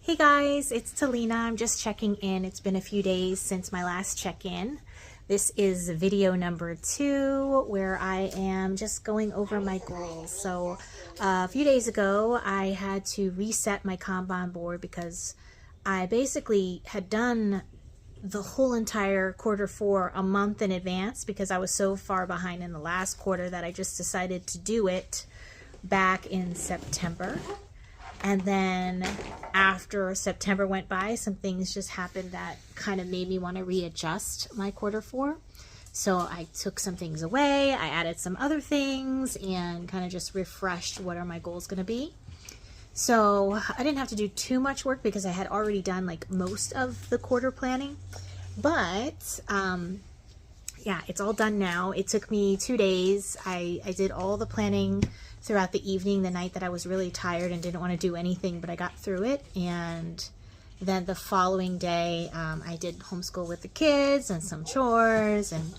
Hey guys, it's Talina. I'm just checking in. It's been a few days since my last check-in. This is video number 2 where I am just going over my goals. So a few days ago I had to reset my kanban board because I basically had done the whole entire Q4 a month in advance because I was so far behind in the last quarter that I just decided to do it back in September. And then after September went by, some things just happened that kind of made me want to readjust my Q4. So I took some things away, I added some other things, and kind of just refreshed what are my goals going to be. So I didn't have to do too much work because I had already done like most of the quarter planning. But yeah, it's all done now. It took me 2 days. I did all the planning throughout the evening, the night that I was really tired and didn't want to do anything, but I got through it. And then the following day, I did homeschool with the kids and some chores, and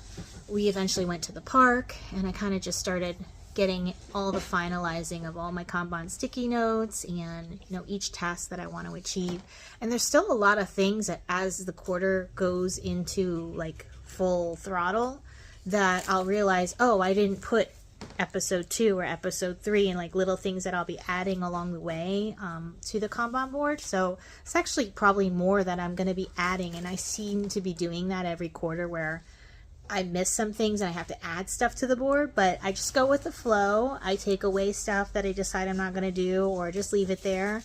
we eventually went to the park, and I kind of just started getting all the finalizing of all my Kanban sticky notes and, you know, each task that I want to achieve. And there's still a lot of things that as the quarter goes into like full throttle that I'll realize, oh, I didn't put episode 2 or episode 3 and like little things that I'll be adding along the way to the Kanban board. So it's actually probably more that I'm going to be adding, and I seem to be doing that every quarter where I miss some things and I have to add stuff to the board, but I just go with the flow. I take away stuff that I decide I'm not going to do or just leave it there,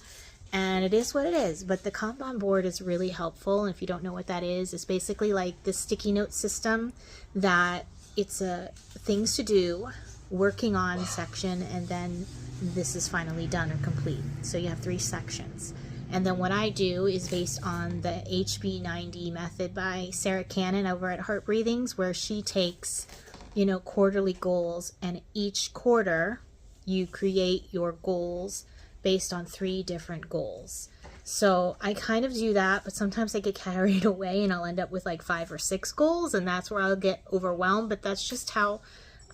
and it is what it is. But the Kanban board is really helpful. And if you don't know what that is, it's basically like the sticky note system that it's a things to do, working on section, and then this is finally done or complete. So you have 3 sections. And then what I do is based on the HB90 method by Sarah Cannon over at Heart Breathings, where she takes, you know, quarterly goals, and each quarter you create your goals based on 3 different goals. So I kind of do that, but sometimes I get carried away and I'll end up with like 5 or 6 goals, and that's where I'll get overwhelmed. But that's just how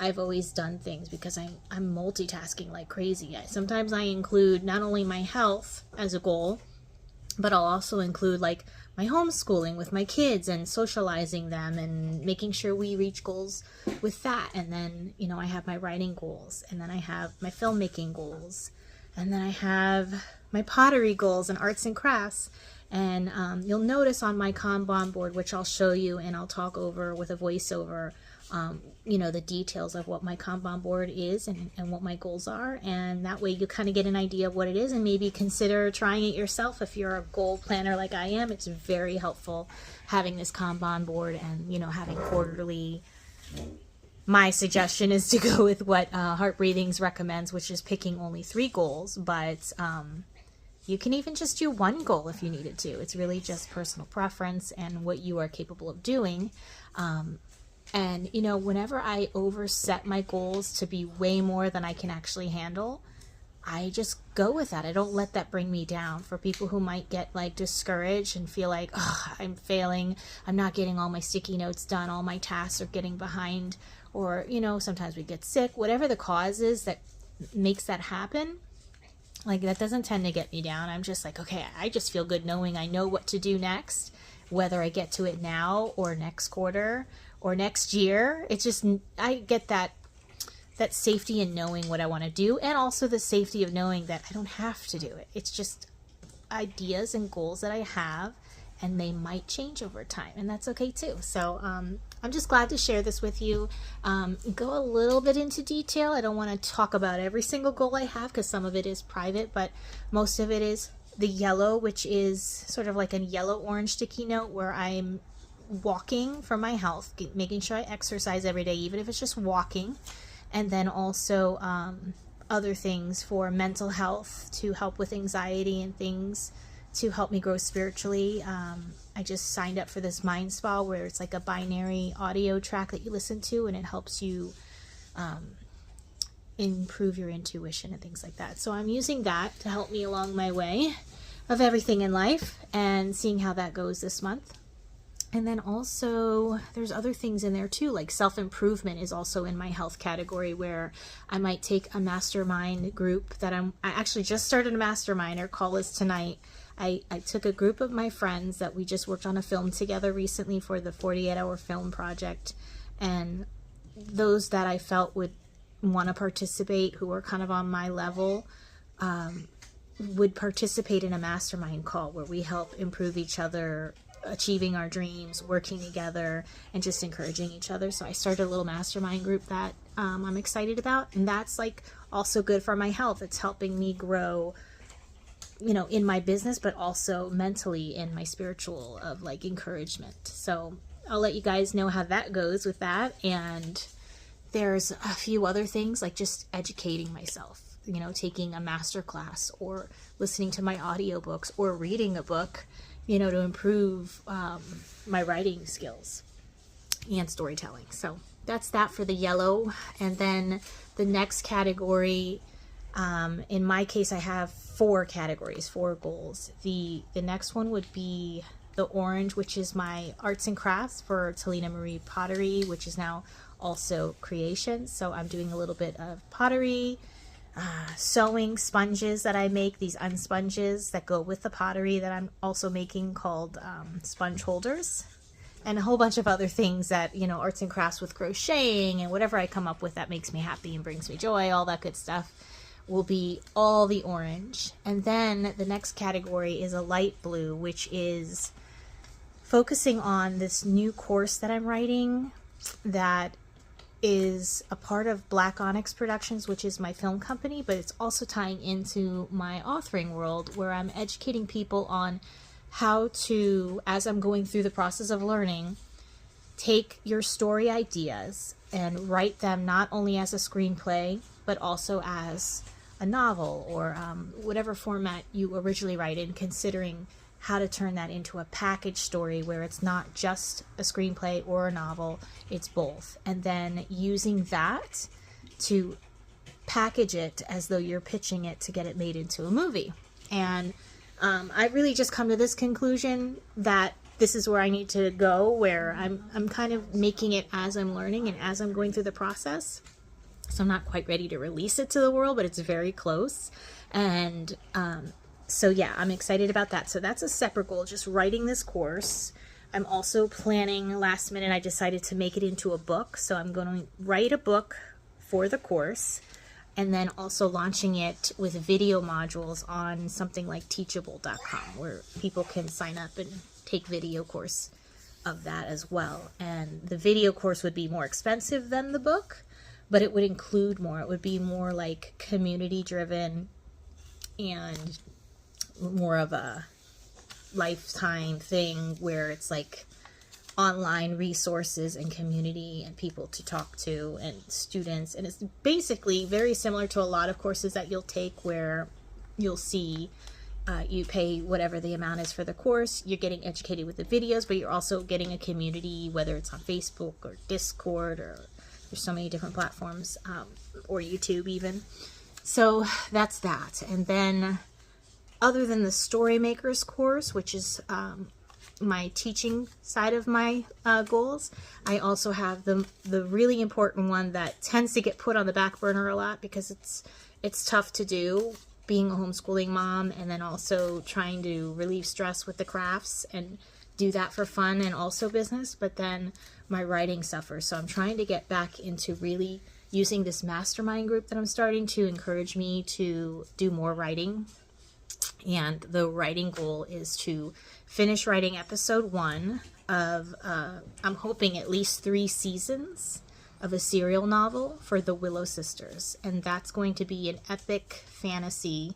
I've always done things, because I'm multitasking like crazy. Sometimes I include not only my health as a goal, but I'll also include like my homeschooling with my kids and socializing them and making sure we reach goals with that. And then, you know, I have my writing goals, and then I have my filmmaking goals, and then I have my pottery goals and arts and crafts. And you'll notice on my Kanban board, which I'll show you and I'll talk over with a voiceover, you know, the details of what my Kanban board is and what my goals are. And that way you kind of get an idea of what it is, and maybe consider trying it yourself. If you're a goal planner like I am, it's very helpful having this Kanban board and, you know, having quarterly. My suggestion is to go with what Heart Breathings recommends, which is picking only 3 goals, but you can even just do 1 goal if you needed to. It's really just personal preference and what you are capable of doing. And, you know, whenever I overset my goals to be way more than I can actually handle, I just go with that. I don't let that bring me down. For people who might get like discouraged and feel like, oh, I'm failing, I'm not getting all my sticky notes done, all my tasks are getting behind, or, you know, sometimes we get sick, whatever the cause is that makes that happen, like that doesn't tend to get me down. I'm just like, okay, I just feel good knowing I know what to do next, whether I get to it now or next quarter or next year. It's just, I get that safety in knowing what I want to do, and also the safety of knowing that I don't have to do it. It's just ideas and goals that I have, and they might change over time, and that's okay too. So I'm just glad to share this with you. Go a little bit into detail. I don't want to talk about every single goal I have because some of it is private, but most of it is the yellow, which is sort of like a yellow-orange sticky note where I'm walking for my health, making sure I exercise every day, even if it's just walking. And then also other things for mental health, to help with anxiety and things to help me grow spiritually. I just signed up for this Mind Spa where it's like a binary audio track that you listen to, and it helps you improve your intuition and things like that. So I'm using that to help me along my way of everything in life and seeing how that goes this month. And then also there's other things in there too, like self-improvement is also in my health category, where I might take a mastermind group that I actually just started a mastermind. Our call is tonight. I took a group of my friends that we just worked on a film together recently for the 48-hour film project, and those that I felt would want to participate, who are kind of on my level, would participate in a mastermind call where we help improve each other, achieving our dreams, working together, and just encouraging each other. So I started a little mastermind group that I'm excited about, and that's like also good for my health. It's helping me grow, you know, in my business, but also mentally in my spiritual of like encouragement. So I'll let you guys know how that goes with that. And there's a few other things like just educating myself, you know, taking a master class or listening to my audiobooks or reading a book, you know, to improve my writing skills and storytelling. So that's that for the yellow. And then the next category, in my case, I have 4 categories, 4 goals. The next one would be the orange, which is my arts and crafts for Talina Marie Pottery, which is now also creation. So I'm doing a little bit of pottery, sewing sponges that I make, these unsponges that go with the pottery that I'm also making called sponge holders, and a whole bunch of other things that, you know, arts and crafts with crocheting and whatever I come up with that makes me happy and brings me joy, all that good stuff will be all the orange. And then the next category is a light blue, which is focusing on this new course that I'm writing that is a part of Black Onyx Productions, which is my film company, but it's also tying into my authoring world, where I'm educating people on how to, as I'm going through the process of learning, take your story ideas and write them not only as a screenplay, but also as a novel or whatever format you originally write in, considering how to turn that into a package story where it's not just a screenplay or a novel, it's both. And then using that to package it as though you're pitching it to get it made into a movie. And I really just come to this conclusion that this is where I need to go, where I'm kind of making it as I'm learning and as I'm going through the process. So I'm not quite ready to release it to the world, but it's very close. And so yeah, I'm excited about that. So that's a separate goal, just writing this course. I'm also planning, last minute, I decided to make it into a book. So I'm going to write a book for the course, and then also launching it with video modules on something like teachable.com, where people can sign up and take video course of that as well. And the video course would be more expensive than the book, but it would include more. It would be more like community driven and more of a lifetime thing, where it's like online resources and community and people to talk to and students. And it's basically very similar to a lot of courses that you'll take, where you'll see you pay whatever the amount is for the course, you're getting educated with the videos, but you're also getting a community, whether it's on Facebook or Discord, or there's so many different platforms, or YouTube even. So that's that. And then other than the Storymakers course, which is my teaching side of my goals, I also have the really important one that tends to get put on the back burner a lot because it's tough to do, being a homeschooling mom, and then also trying to relieve stress with the crafts and do that for fun and also business. But then my writing suffers, so I'm trying to get back into really using this mastermind group that I'm starting to encourage me to do more writing. And the writing goal is to finish writing episode 1 of, I'm hoping at least 3 seasons of a serial novel for the Willow Sisters. And that's going to be an epic fantasy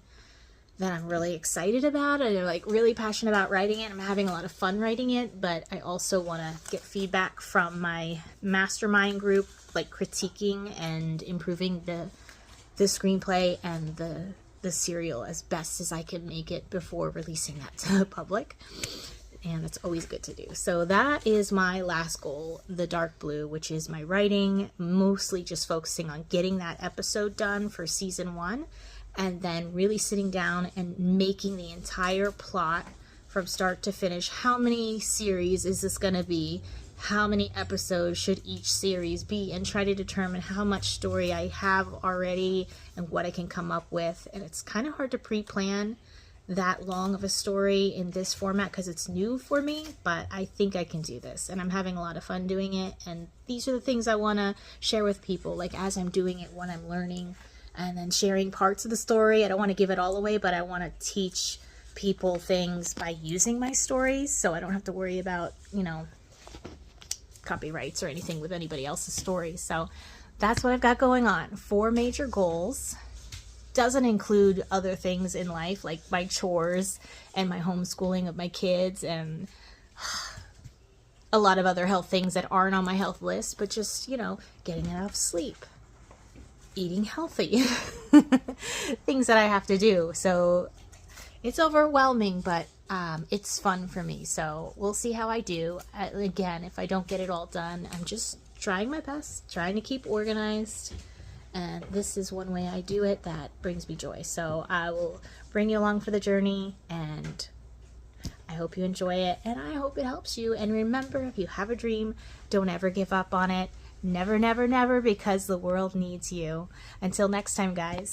that I'm really excited about. I'm like really passionate about writing it. I'm having a lot of fun writing it, but I also want to get feedback from my mastermind group, like critiquing and improving the screenplay and the serial as best as I can make it before releasing that to the public. And it's always good to do. So that is my last goal, the dark blue, which is my writing, mostly just focusing on getting that episode done for season 1, and then really sitting down and making the entire plot from start to finish. How many series is this going to be? How many episodes should each series be? And try to determine how much story I have already and what I can come up with. And it's kind of hard to pre-plan that long of a story in this format because it's new for me, but I think I can do this, and I'm having a lot of fun doing it. And these are the things I want to share with people, like as I'm doing it, what I'm learning, and then sharing parts of the story. I don't want to give it all away, but I want to teach people things by using my stories, so I don't have to worry about, you know, copyrights or anything with anybody else's stories. So that's what I've got going on. 4 major goals. Doesn't include other things in life like my chores and my homeschooling of my kids and a lot of other health things that aren't on my health list, but just, you know, getting enough sleep, eating healthy, things that I have to do. So it's overwhelming, but it's fun for me. So we'll see how I do. Again, if I don't get it all done, I'm just trying my best, trying to keep organized. And this is one way I do it that brings me joy. So I will bring you along for the journey, and I hope you enjoy it, and I hope it helps you. And remember, if you have a dream, don't ever give up on it. Never, never, never, because the world needs you. Until next time, guys.